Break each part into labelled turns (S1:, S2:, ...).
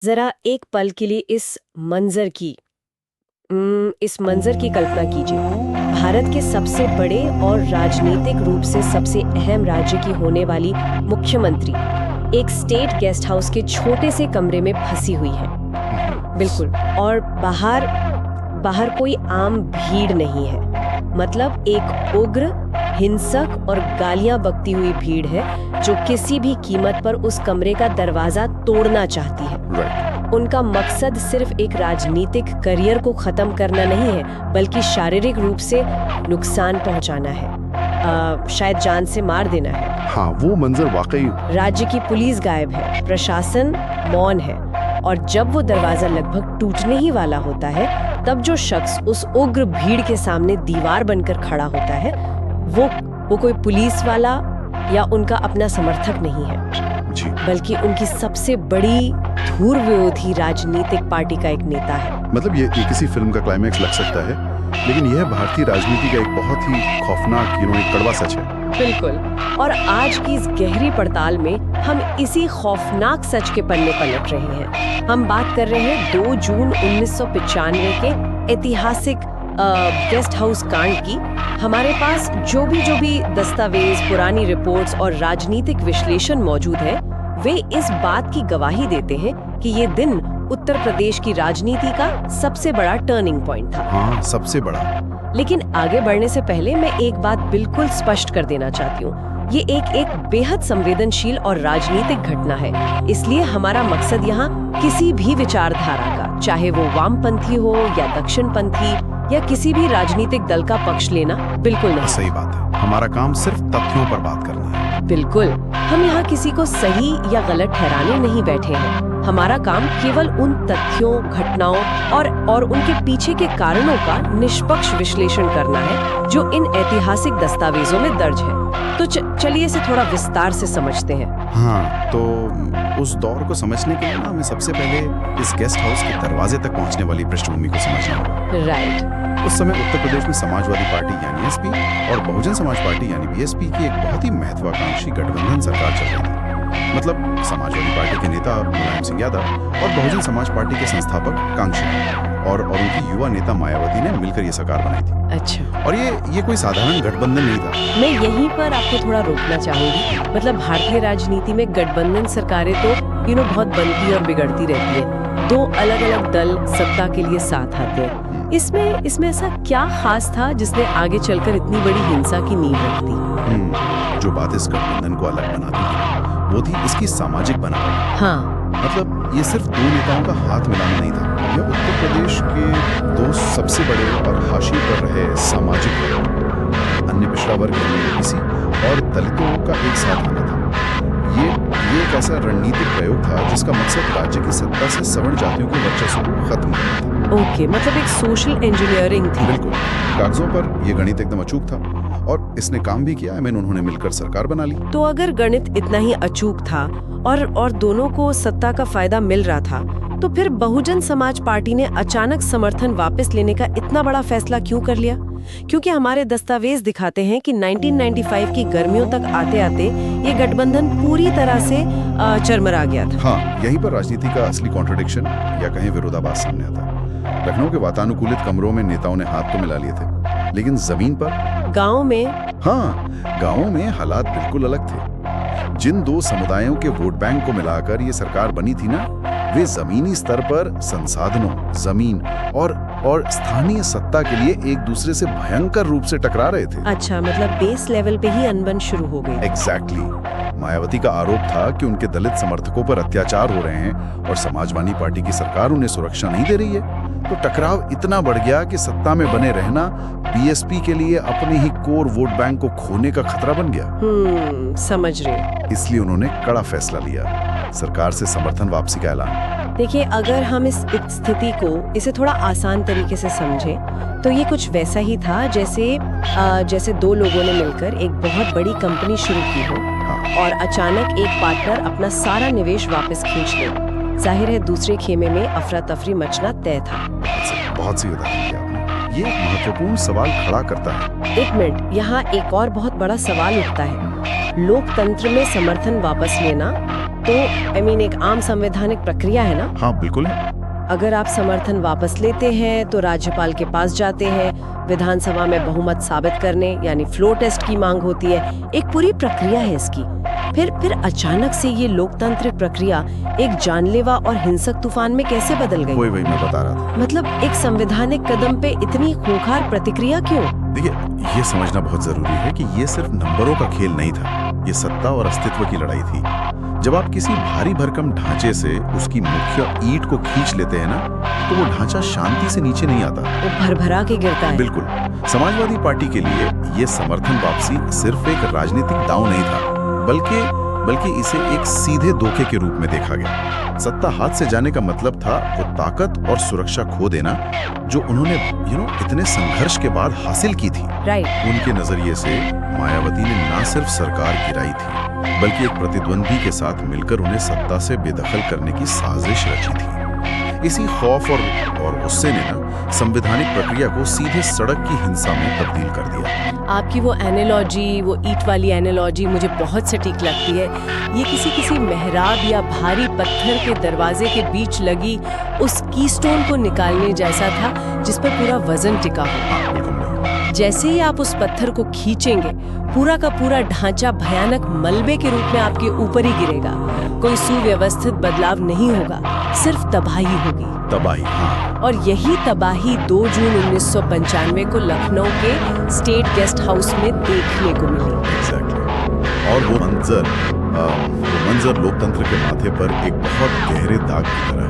S1: जरा एक पल के लिए इस मंजर की कल्पना कीजिए। भारत के सबसे बड़े और राजनीतिक रूप से सबसे अहम राज्य की होने वाली मुख्यमंत्री एक स्टेट गेस्ट हाउस के छोटे से कमरे में फंसी हुई है। बिल्कुल। और बाहर कोई आम भीड़ नहीं है। मतलब एक उग्र, हिंसक और गालियां बकती हुई भीड़ है जो किसी भी कीमत पर उस कमरे का दरवाजा तोड़ना चाहती है। उनका मकसद सिर्फ एक राजनीतिक करियर को खत्म करना नहीं है, बल्कि शारीरिक रूप से नुकसान पहुंचाना है, शायद जान से मार देना है।
S2: हाँ, वो मंजर वाकई।
S1: राज्य की पुलिस गायब है, प्रशासन मौन है, और जब वो दरवाजा लगभग टूटने ही वाला होता है, तब जो शख्स उस उग्र भीड़ के सामने दीवार बनकर खड़ा होता है, वो कोई पुलिस वाला या उनका अपना समर्थक नहीं है, बल्कि उनकी सबसे बड़ी धूर विरोधी राजनीतिक पार्टी का एक नेता है।
S2: मतलब ये किसी फिल्म का क्लाइमैक्स लग सकता है, लेकिन यह भारतीय राजनीति का एक बहुत ही खौफनाक, एक कड़वा सच है।
S1: बिल्कुल। और आज की इस गहरी पड़ताल में हम इसी खौफनाक सच के पन्ने पलट रहे हैं। हम बात कर रहे हैं 2 जून 1995 के ऐतिहासिक गेस्ट हाउस कांड की। हमारे पास जो भी दस्तावेज, पुरानी रिपोर्ट्स और राजनीतिक विश्लेषण मौजूद है, वे इस बात की गवाही देते हैं कि ये दिन उत्तर प्रदेश की राजनीति का सबसे बड़ा टर्निंग पॉइंट था।
S2: हाँ, सबसे बड़ा।
S1: लेकिन आगे बढ़ने से पहले मैं एक बात बिल्कुल स्पष्ट कर देना चाहती हूँ। ये एक बेहद संवेदनशील और राजनीतिक घटना है, इसलिए हमारा मकसद यहाँ किसी भी विचारधारा का, चाहे वो वामपंथी हो या दक्षिणपंथी या किसी भी राजनीतिक दल का पक्ष लेना बिल्कुल नहीं।
S2: सही बात है, हमारा काम सिर्फ तथ्यों पर बात करना है।
S1: बिल्कुल। हम यहाँ किसी को सही या गलत ठहराने नहीं बैठे हैं। हमारा काम केवल उन तथ्यों, घटनाओं और उनके पीछे के कारणों का निष्पक्ष विश्लेषण करना है जो इन ऐतिहासिक दस्तावेजों में दर्ज है। तो चलिए इसे थोड़ा विस्तार से समझते हैं।
S2: हाँ, तो उस दौर को समझने के लिए ना हमें सबसे पहले इस गेस्ट हाउस के दरवाजे तक पहुंचने वाली पृष्ठभूमि को समझना होगा।
S1: राइट।
S2: उस समय उत्तर प्रदेश में समाजवादी पार्टी यानी एसपी और बहुजन समाज पार्टी यानी बीएसपी की एक बहुत ही महत्वाकांक्षी गठबंधन सरकार चल रही थी। मतलब समाजवादी पार्टी के नेता मुलायम सिंह यादव और बहुजन समाज पार्टी के संस्थापक कांक्षी और उनकी युवा नेता मायावती ने मिलकर ये सरकार बनाई थी।
S1: अच्छा।
S2: और ये कोई साधारण गठबंधन नहीं था।
S1: मैं यहीं पर आपको थोड़ा रोकना चाहूंगी। मतलब भारतीय राजनीति में गठबंधन सरकारें तो बहुत बनती और बिगड़ती रहती है। 2 अलग-अलग दल सत्ता के लिए साथ आते हैं। इसमें ऐसा क्या खास था जिसने आगे चलकर इतनी बड़ी हिंसा की नींव रख दी?
S2: जो बात इस गठबंधन को अलग बनाती थी, वो थी इसकी सामाजिक बनावट।
S1: हाँ।
S2: मतलब ये सिर्फ 2 नेताओं का हाथ मिलाना नहीं था, यह उत्तर प्रदेश के 2 सबसे बड़े और हाशिए पर रहे सामाजिक वर्ग, अन्य पिछड़ा वर्ग ओबीसी और दलितों का एक साथ आना था। ये एक ऐसा रणनीतिक प्रयोग था जिसका मकसद राज्य की सत्ता से सवर्ण जातियों के वर्चस्व को खत्म करना था।
S1: ओके, मतलब एक सोशल इंजीनियरिंग थी।
S2: बिल्कुल। कागजों पर यह गणित एकदम अचूक था और इसने काम भी किया। उन्होंने मिलकर सरकार बना ली।
S1: तो अगर गणित इतना ही अचूक था और दोनों को सत्ता का फायदा मिल रहा था, तो फिर बहुजन समाज पार्टी ने अचानक समर्थन वापस लेने का इतना बड़ा फैसला क्यों कर लिया? क्योंकि हमारे दस्तावेज दिखाते हैं कि 1995 की गर्मियों तक आते आते ये गठबंधन पूरी तरह से चरमरा गया था।
S2: हाँ, यहीं पर राजनीति का असली कॉन्ट्रडिक्शन या कहीं विरोधाभास सामने आता। लखनऊ के वातानुकूलित कमरों में नेताओं ने हाथ तो मिला लिए थे, लेकिन जमीन पर,
S1: गाँव में,
S2: गाँवों में हालात बिल्कुल अलग थे। जिन 2 समुदायों के वोट बैंक को मिलाकर ये सरकार बनी थी ना, वे जमीनी स्तर पर संसाधनों, जमीन और स्थानीय सत्ता के लिए एक दूसरे से भयंकर रूप से टकरा रहे थे।
S1: अच्छा, मतलब बेस लेवल पे ही अनबन शुरू हो गई।
S2: एग्जैक्टली। मायावती का आरोप था कि उनके दलित समर्थकों पर अत्याचार हो रहे हैं और समाजवादी पार्टी की सरकार उन्हें सुरक्षा नहीं दे रही है। तो टकराव इतना बढ़ गया कि सत्ता में बने रहना बीएसपी के लिए अपने ही कोर वोट बैंक को खोने का खतरा बन गया।
S1: समझ रहे।
S2: इसलिए उन्होंने कड़ा फैसला लिया, सरकार से समर्थन वापसी का ऐलान।
S1: देखिए, अगर हम इस स्थिति को इसे थोड़ा आसान तरीके से समझें, तो ये कुछ वैसा ही था जैसे 2 लोगों ने मिलकर एक बहुत बड़ी कंपनी शुरू की हो और अचानक एक पार्टनर अपना सारा निवेश वापस खींच ले। जाहिर है दूसरे खेमे में अफरा तफरी मचना तय था।
S2: बहुत सी उदाहरण दिया आपने। ये एक महत्वपूर्ण सवाल खड़ा करता है।
S1: 1 मिनट, यहाँ एक और बहुत बड़ा सवाल उठता है। लोकतंत्र में समर्थन वापस लेना तो एक आम संवैधानिक प्रक्रिया है ना।
S2: हाँ बिल्कुल है।
S1: अगर आप समर्थन वापस लेते हैं तो राज्यपाल के पास जाते हैं, विधानसभा में बहुमत साबित करने यानी फ्लोर टेस्ट की मांग होती है। एक पूरी प्रक्रिया है इसकी। फिर अचानक से ये लोकतांत्रिक प्रक्रिया एक जानलेवा और हिंसक तूफान में कैसे बदल गई?
S2: वही मैं बता रहा था।
S1: मतलब एक संवैधानिक कदम पे इतनी खूंखार प्रतिक्रिया क्यों?
S2: देखिए, ये समझना बहुत जरूरी है कि ये सिर्फ नंबरों का खेल नहीं था, ये सत्ता और अस्तित्व की लड़ाई थी। जब आप किसी भारी भरकम ढांचे से उसकी मुख्य ईंट को खींच लेते हैं ना, तो वो ढांचा शांति से नीचे नहीं आता,
S1: वो भरभरा के गिरता है।
S2: बिल्कुल। समाजवादी पार्टी के लिए ये समर्थन वापसी सिर्फ एक राजनीतिक दांव नहीं था, बल्कि इसे एक सीधे धोखे के रूप में देखा गया। सत्ता हाथ से जाने का मतलब था वो ताकत और सुरक्षा खो देना जो उन्होंने इतने संघर्ष के बाद हासिल की थी।
S1: राइट।
S2: उनके नजरिए से मायावती ने न सिर्फ सरकार गिराई थी, बल्कि एक प्रतिद्वंदी के साथ मिलकर उन्हें सत्ता से बेदखल करने की साजिश रची थी। इसी खौफ और गुस्से ने ना संवैधानिक प्रक्रिया को सीधे सड़क की हिंसा में तब्दील कर दिया।
S1: आपकी वो एनालॉजी, वो ईंट वाली एनालॉजी मुझे बहुत सटीक लगती है। ये किसी मेहराब या भारी पत्थर के दरवाजे के बीच लगी उस कीस्टोन को निकालने जैसा था जिस पर पूरा वजन टिका हो। जैसे ही आप उस पत्थर को खींचेंगे, पूरा का पूरा ढांचा भयानक मलबे के रूप में आपके ऊपर ही गिरेगा। कोई सुव्यवस्थित बदलाव नहीं होगा, सिर्फ तबाही होगी।
S2: तबाही, हाँ।
S1: और यही तबाही 2 जून 1995 को लखनऊ के स्टेट गेस्ट हाउस में देखने को मिली।
S2: Exactly. और वो मंजर लोकतंत्र के माथे पर एक बहुत गहरे दाग की तरह है।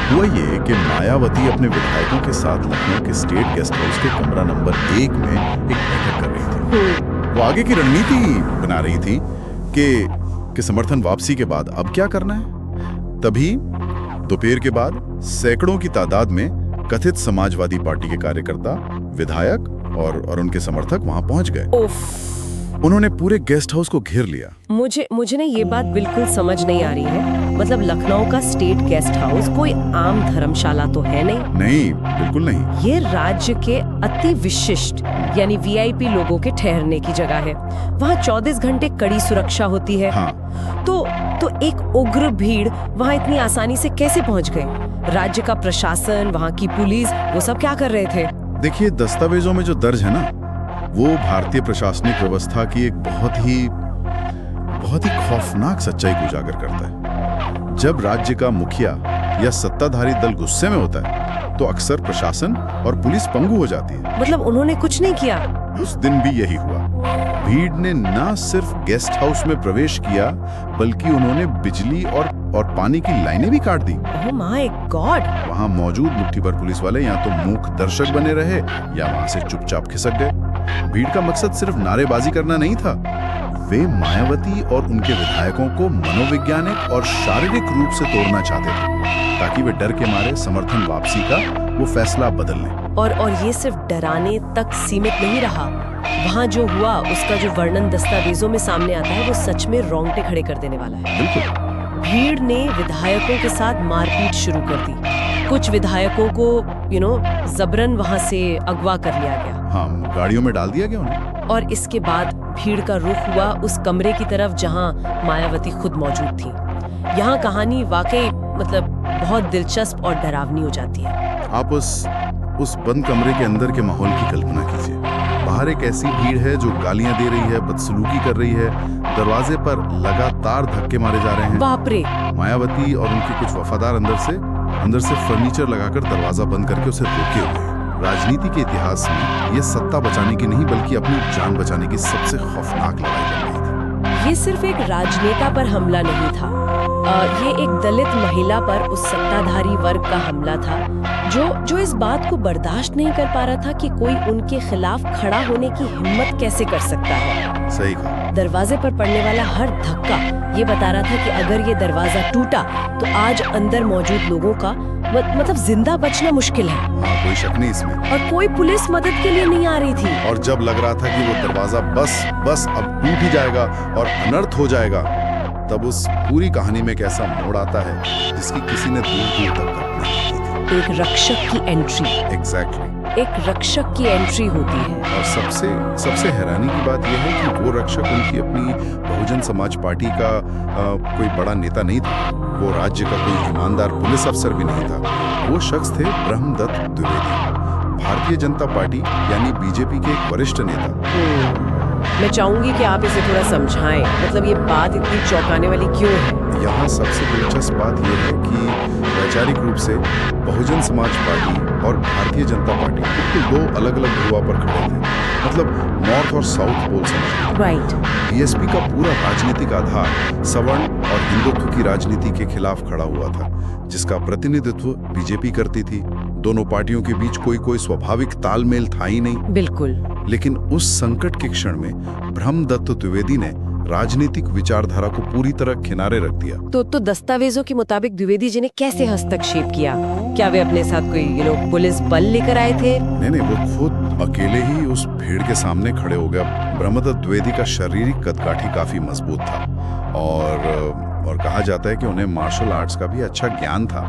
S2: हुआ ये कि मायावती अपने विधायकों के साथ लखनऊ के स्टेट गेस्ट हाउस के कमरा नंबर 1 में एक बैठक कर रही थी। वो आगे की रणनीति बना रही थी कि समर्थन वापसी के बाद अब क्या करना है। तभी दोपहर के बाद सैकड़ों की तादाद में कथित समाजवादी पार्टी के कार्यकर्ता, विधायक और उनके समर्थक वहां पहुंच गए। उन्होंने पूरे गेस्ट हाउस को घेर लिया।
S1: मुझे ना ये बात बिल्कुल समझ नहीं आ रही है। मतलब लखनऊ का स्टेट गेस्ट हाउस कोई आम धर्मशाला तो है नहीं, बिल्कुल नहीं। ये राज्य के अति विशिष्ट यानी वीआईपी लोगों के ठहरने की जगह है। वहाँ 24 घंटे कड़ी सुरक्षा होती है।
S2: हाँ।
S1: तो एक उग्र भीड़ वहाँ इतनी आसानी से कैसे पहुँच गए? राज्य का प्रशासन, वहाँ की पुलिस, वो सब क्या कर रहे थे?
S2: देखिए, दस्तावेजों में जो दर्ज है ना, वो भारतीय प्रशासनिक व्यवस्था की एक बहुत ही खौफनाक सच्चाई को उजागर करता है। जब राज्य का मुखिया या सत्ताधारी दल गुस्से में होता है तो अक्सर प्रशासन और पुलिस पंगु हो जाती है।
S1: मतलब उन्होंने कुछ नहीं किया?
S2: उस दिन भी यही हुआ। भीड़ ने न सिर्फ गेस्ट हाउस में प्रवेश किया, बल्कि उन्होंने बिजली और पानी की लाइनें भी काट दी।
S1: Oh my God!
S2: वहाँ मौजूद मुट्ठी भर पुलिस वाले या तो मूक दर्शक बने रहे या वहाँ से चुपचाप खिसक गए। भीड़ का मकसद सिर्फ नारेबाजी करना नहीं था, वे मायावती और उनके विधायकों को मनोवैज्ञानिक और शारीरिक रूप से तोड़ना चाहते थे, ताकि वे डर के मारे समर्थन वापसी का वो फैसला बदल लें।
S1: और ये सिर्फ डराने तक सीमित नहीं रहा। वहाँ जो हुआ उसका जो वर्णन दस्तावेजों में सामने आता है वो सच में रोंगटे खड़े कर देने वाला है।
S2: बिल्कुल।
S1: भीड़ ने विधायकों के साथ मारपीट शुरू कर दी। कुछ विधायकों को जबरन वहाँ से अगवा कर लिया गया।
S2: हाँ, गाड़ियों में डाल दिया गया उन्हें।
S1: और इसके बाद भीड़ का रुख हुआ उस कमरे की तरफ जहाँ मायावती खुद मौजूद थी। यहाँ कहानी वाकई बहुत दिलचस्प और डरावनी हो जाती है।
S2: आप उस बंद कमरे के अंदर के माहौल की कल्पना कीजिए। बाहर एक ऐसी भीड़ है जो गालियां दे रही है, बदसलूकी कर रही है, दरवाजे पर लगातार धक्के मारे जा रहे हैं।
S1: बाप रे!
S2: मायावती और उनके कुछ वफादार अंदर से फर्नीचर लगाकर दरवाजा बंद करके उसे रोके हुए। राजनीति के इतिहास में ये सत्ता बचाने की नहीं, बल्कि अपनी जान बचाने की सबसे खौफनाक लड़ाई लड़ रही थी।
S1: ये सिर्फ एक राजनेता पर हमला नहीं था, ये एक दलित महिला पर उस सत्ताधारी वर्ग का हमला था जो इस बात को बर्दाश्त नहीं कर पा रहा था कि कोई उनके खिलाफ खड़ा होने की हिम्मत कैसे कर सकता है।
S2: सही कहा।
S1: दरवाजे पर पड़ने वाला हर धक्का ये बता रहा था कि अगर ये दरवाजा टूटा तो आज अंदर मौजूद लोगों का जिंदा बचना मुश्किल है।
S2: हाँ, कोई शक नहीं इसमें।
S1: और कोई पुलिस मदद के लिए नहीं आ रही थी।
S2: और जब लग रहा था कि वो दरवाजा बस अब टूट ही जाएगा और अनर्थ हो जाएगा, तब उस पूरी कहानी में एक ऐसा मोड़ आता है जिसकी किसी ने दूर तक कल्पना नहीं की थी।
S1: एक रक्षक की एंट्री,
S2: एग्जैक्टली।
S1: एक रक्षक की एंट्री होती है।
S2: और सबसे हैरानी की बात यह है कि वो रक्षक उनकी अपनी बहुजन समाज पार्टी का कोई बड़ा नेता नहीं था, वो राज्य का कोई ईमानदार पुलिस अफसर भी नहीं था। वो शख्स थे ब्रह्मदत्त द्विवेदी, भारतीय जनता पार्टी यानी बीजेपी के एक वरिष्ठ नेता।
S1: मैं चाहूंगी कि आप इसे थोड़ा समझाएं, मतलब ये बात इतनी चौंकाने वाली क्यों है?
S2: यहाँ सबसे दिलचस्प बात यह है कि वैचारिक रूप से बहुजन समाज पार्टी और भारतीय जनता पार्टी बिल्कुल दो अलग अलग ध्रुवा पर खड़े थे, मतलब नॉर्थ और साउथ पोल समझ।
S1: राइट।
S2: बीएसपी का पूरा राजनीतिक आधार सवर्ण और हिंदुत्व की राजनीति के खिलाफ खड़ा हुआ था, जिसका प्रतिनिधित्व बीजेपी करती थी। दोनों पार्टियों के बीच कोई स्वाभाविक तालमेल था ही नहीं।
S1: बिल्कुल।
S2: लेकिन उस संकट के क्षण में ब्रह्मदत्त द्विवेदी ने राजनीतिक विचारधारा को पूरी तरह किनारे रख दिया।
S1: तो दस्तावेजों के मुताबिक द्विवेदी जी ने कैसे हस्तक्षेप किया? क्या वे अपने साथ कोई पुलिस बल लेकर आए थे?
S2: नहीं, वो खुद अकेले ही उस भीड़ के सामने खड़े हो गया। ब्रह्मदत्त द्विवेदी का शारीरिक कदकाठी काफी मजबूत था और कहा जाता है कि उन्हें मार्शल आर्ट्स का भी अच्छा ज्ञान था।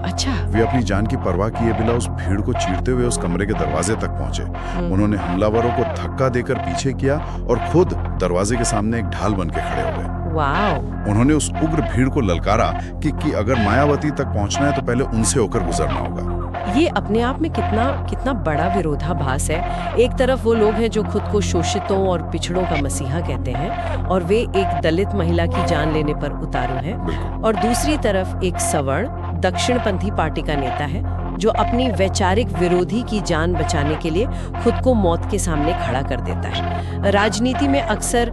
S1: अच्छा।
S2: वे अपनी जान की परवाह किए बिना उस भीड़ को चीरते हुए उस कमरे के दरवाजे तक पहुंचे। उन्होंने हमलावरों को धक्का देकर पीछे किया और खुद दरवाजे के सामने एक ढाल बन के खड़े हो गए।
S1: वाह।
S2: उन्होंने उस उग्र भीड़ को ललकारा कि अगर मायावती तक पहुंचना है तो पहले उनसे होकर गुजरना होगा।
S1: ये अपने आप में कितना बड़ा विरोधाभास है। एक तरफ वो लोग हैं जो खुद को शोषितों और पिछड़ों का मसीहा कहते हैं और वे एक दलित महिला की जान लेने पर उतारू हैं, और दूसरी तरफ एक सवर्ण दक्षिणपंथी पार्टी का नेता है जो अपनी वैचारिक विरोधी की जान बचाने के लिए खुद को मौत के सामने खड़ा कर देता है। राजनीति में अक्सर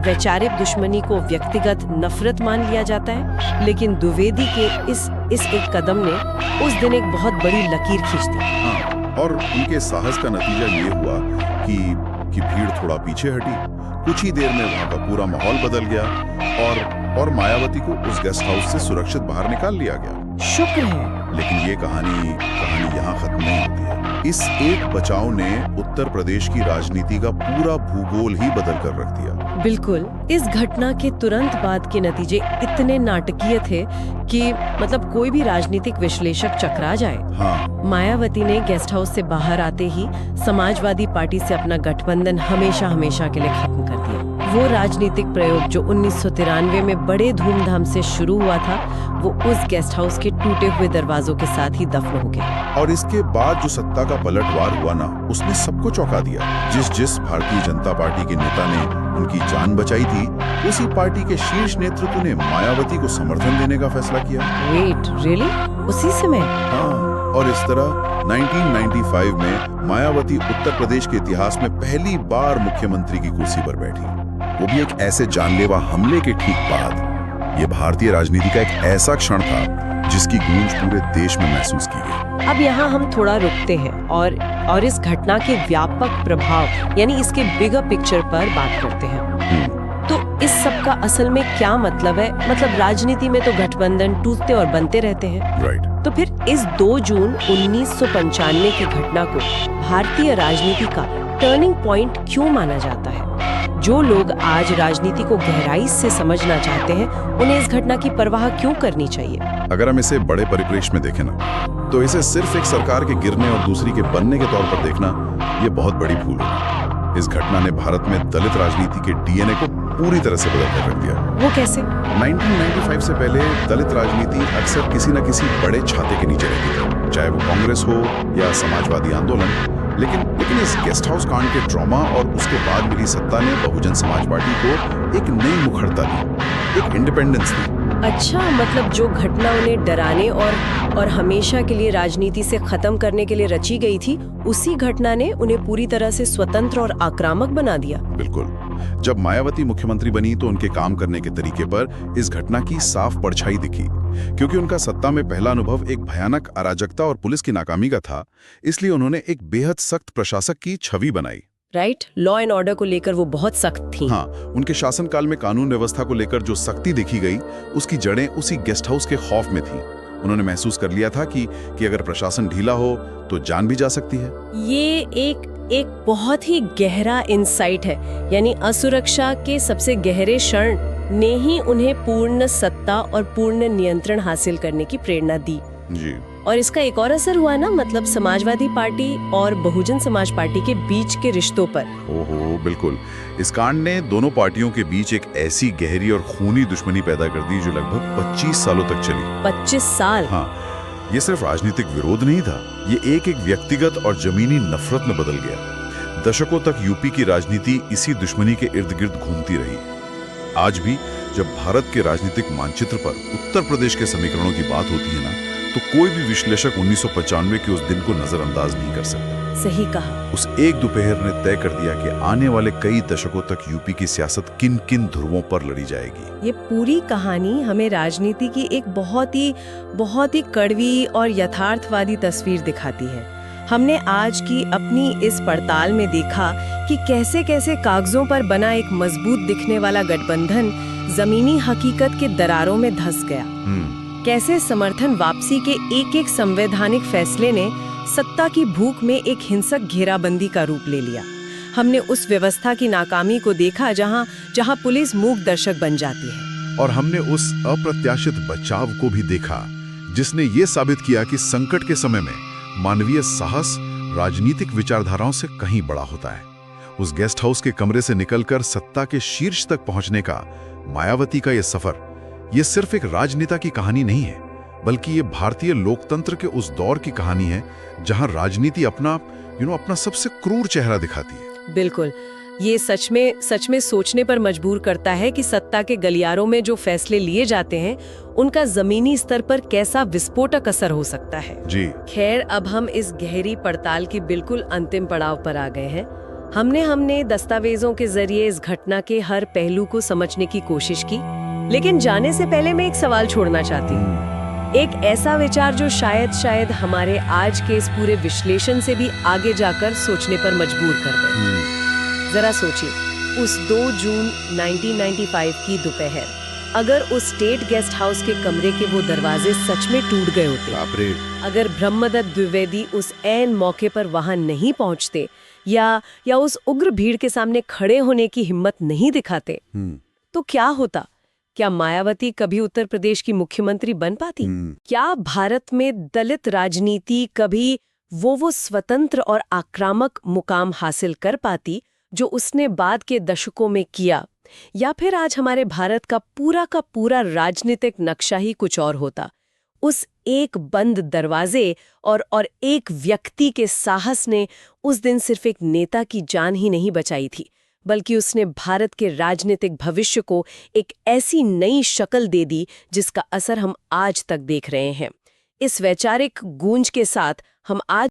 S1: वैचारिक दुश्मनी को व्यक्तिगत नफरत मान लिया जाता है, लेकिन द्विवेदी के इस एक कदम ने उस दिन एक बहुत बड़ी लकीर खींच दी।
S2: हाँ, और उनके साहस का नतीजा ये हुआ कि भीड़ थोड़ा पीछे हटी। कुछ ही देर में वहाँ का पूरा माहौल बदल गया और मायावती को उस गेस्ट हाउस से सुरक्षित बाहर निकाल लिया गया।
S1: शुक्र है।
S2: लेकिन ये कहानी यहाँ खत्म नहीं होती है। इस एक बचाव ने उत्तर प्रदेश की राजनीति का पूरा भूगोल ही बदल कर रख दिया।
S1: बिल्कुल। इस घटना के तुरंत बाद के नतीजे इतने नाटकीय थे कि मतलब कोई भी राजनीतिक विश्लेषक चकरा जाए।
S2: हाँ।
S1: मायावती ने गेस्ट हाउस से बाहर आते ही समाजवादी पार्टी से अपना गठबंधन हमेशा के लिए खत्म कर दिया। वो राजनीतिक प्रयोग जो 1993 में बड़े धूमधाम से शुरू हुआ था, वो उस गेस्ट हाउस के टूटे हुए दरवाजों के साथ ही दफन हो गया।
S2: और इसके बाद जो सत्ता का पलटवार हुआ ना, उसने सबको चौंका दिया। जिस भारतीय जनता पार्टी के नेता ने उनकी जान बचाई थी, उसी पार्टी के शीर्ष नेतृत्व ने मायावती को समर्थन देने का फैसला किया।
S1: Wait, really? उसी समय?
S2: हाँ, और इस तरह 1995 में मायावती उत्तर प्रदेश के इतिहास में पहली बार मुख्यमंत्री की कुर्सी पर बैठी, वो भी एक ऐसे जानलेवा हमले के ठीक बाद। ये भारतीय राजनीति का एक ऐसा क्षण था जिसकी गूंज पूरे देश में महसूस की गई।
S1: अब यहाँ हम थोड़ा रुकते हैं और इस घटना के व्यापक प्रभाव यानी इसके बिगर पिक्चर पर बात करते हैं। तो इस सब का असल में क्या मतलब है? मतलब राजनीति में तो गठबंधन टूटते और बनते रहते हैं।
S2: राइट।
S1: तो फिर इस 2 जून 1995 की घटना को भारतीय राजनीति का टर्निंग पॉइंट क्यों माना जाता है? जो लोग आज राजनीति को गहराई से समझना चाहते हैं, उन्हें इस घटना की परवाह क्यों करनी चाहिए?
S2: अगर हम इसे बड़े परिप्रेक्ष्य में देखें ना, तो इसे सिर्फ एक सरकार के गिरने और दूसरी के बनने के तौर पर देखना, ये बहुत बड़ी भूल होगी। इस घटना ने भारत में दलित राजनीति के डीएनए को पूरी तरह से बदल कर रख दिया।
S1: वो कैसे?
S2: 1995 से पहले दलित राजनीति अक्सर किसी न किसी बड़े छाते के नीचे रहती थी, चाहे वो कांग्रेस हो या समाजवादी आंदोलन। लेकिन इस गेस्ट हाउस कांड के ट्रॉमा और उसके बाद मिली सत्ता ने बहुजन समाज पार्टी को एक नई मुखरता दी, एक इंडिपेंडेंस दी।
S1: अच्छा, मतलब जो घटना उन्हें डराने और हमेशा के लिए राजनीति से खत्म करने के लिए रची गई थी, उसी घटना ने उन्हें पूरी तरह से स्वतंत्र और आक्रामक बना दिया।
S2: बिल्कुल। जब मायावती मुख्यमंत्री बनी तो उनके काम करने के तरीके पर इस घटना की साफ परछाई दिखी। क्योंकि उनका सत्ता में पहला अनुभव एक भयानक अराजकता और पुलिस की नाकामी का था, इसलिए उन्होंने एक बेहद सख्त प्रशासक की छवि बनाई।
S1: राइट। लॉ एंड ऑर्डर को लेकर वो बहुत सख्त थी।
S2: हाँ, उनके शासनकाल में कानून व्यवस्था को लेकर जो सख्ती देखी गई, उसकी जड़ें उसी गेस्ट हाउस के खौफ में थी। उन्होंने महसूस कर लिया था कि अगर प्रशासन ढीला हो तो जान भी जा सकती है।
S1: ये एक बहुत ही गहरा इंसाइट है, यानी असुरक्षा के सबसे गहरे क्षण ने ही उन्हें पूर्ण सत्ता और पूर्ण नियंत्रण हासिल करने की प्रेरणा दी।
S2: जी।
S1: और इसका एक और असर हुआ ना, मतलब समाजवादी पार्टी और बहुजन समाज पार्टी के बीच के रिश्तों पर।
S2: ओहो बिल्कुल। इस कांड ने दोनों पार्टियों के बीच एक ऐसी गहरी और खूनी दुश्मनी पैदा कर दी जो लगभग 25 सालों तक चली।
S1: 25 साल?
S2: हाँ, ये सिर्फ राजनीतिक विरोध नहीं था, ये एक व्यक्तिगत और जमीनी नफरत में बदल गया। दशकों तक यूपी की राजनीति इसी दुश्मनी के इर्द गिर्द घूमती रही। आज भी जब भारत के राजनीतिक मानचित्र पर उत्तर प्रदेश के समीकरणों की बात होती है ना, तो कोई भी विश्लेषक 1995 के उस दिन को नजरअंदाज नहीं कर सकता।
S1: सही कहा।
S2: उस एक दोपहर ने तय कर दिया कि आने वाले कई दशकों तक यूपी की सियासत किन किन ध्रुवों पर लड़ी जाएगी।
S1: ये पूरी कहानी हमें राजनीति की एक बहुत ही कड़वी और यथार्थवादी तस्वीर दिखाती है। हमने आज की अपनी इस पड़ताल में देखा कि कैसे कैसे कागजों पर बना एक मजबूत दिखने वाला गठबंधन जमीनी हकीकत के दरारों में धंस गया। कैसे समर्थन वापसी के एक एक संवैधानिक फैसले ने सत्ता की भूख में एक हिंसक घेराबंदी का रूप ले लिया। हमने उस व्यवस्था की नाकामी को देखा जहां पुलिस मूक दर्शक बन जाती है।
S2: और हमने उस अप्रत्याशित बचाव को भी देखा जिसने ये साबित किया कि संकट के समय में मानवीय साहस राजनीतिक विचारधाराओं से कहीं बड़ा होता है। उस गेस्ट हाउस के कमरे से निकलकर सत्ता के शीर्ष तक पहुंचने का मायावती का यह सफर, ये सिर्फ एक राजनेता की कहानी नहीं है, बल्कि ये भारतीय लोकतंत्र के उस दौर की कहानी है जहां राजनीति अपना सबसे क्रूर चेहरा दिखाती है।
S1: बिल्कुल, ये सच में सोचने पर मजबूर करता है कि सत्ता के गलियारों में जो फैसले लिए जाते हैं उनका जमीनी स्तर पर कैसा विस्फोटक असर हो सकता है।
S2: जी
S1: खैर, अब हम इस गहरी पड़ताल की बिल्कुल अंतिम पड़ाव पर आ गए हैं। हमने दस्तावेजों के जरिए इस घटना के हर पहलू को समझने की कोशिश की, लेकिन जाने से पहले मैं एक सवाल छोड़ना चाहती हूँ। एक ऐसा विचार जो शायद हमारे आज के इस पूरे विश्लेषण से भी आगे जाकर सोचने पर मजबूर कर दे। जरा सोचिए, उस 2 जून 1995 की दोपहर, अगर उस स्टेट गेस्ट हाउस के कमरे के वो दरवाजे सच में टूट गए होते, अगर ब्रह्मदत्त द्विवेदी उस ऐन मौके पर वहां नहीं पहुंचते या उस उग्र भीड़ के सामने खड़े होने की हिम्मत नहीं दिखाते, तो क्या होता? क्या मायावती कभी उत्तर प्रदेश की मुख्यमंत्री बन पाती? क्या भारत में दलित राजनीति कभी वो स्वतंत्र और आक्रामक मुकाम हासिल कर पाती जो उसने बाद के दशकों में किया? या फिर आज हमारे भारत का पूरा राजनीतिक नक्शा ही कुछ और होता? उस एक बंद दरवाजे और एक व्यक्ति के साहस ने उस दिन सिर्फ एक नेता की जान ही नहीं बचाई थी, बल्कि उसने भारत के राजनीतिक भविष्य को एक ऐसी नई शक्ल दे दी जिसका असर हम आज तक देख रहे हैं। इस वैचारिक गूंज के साथ हम आज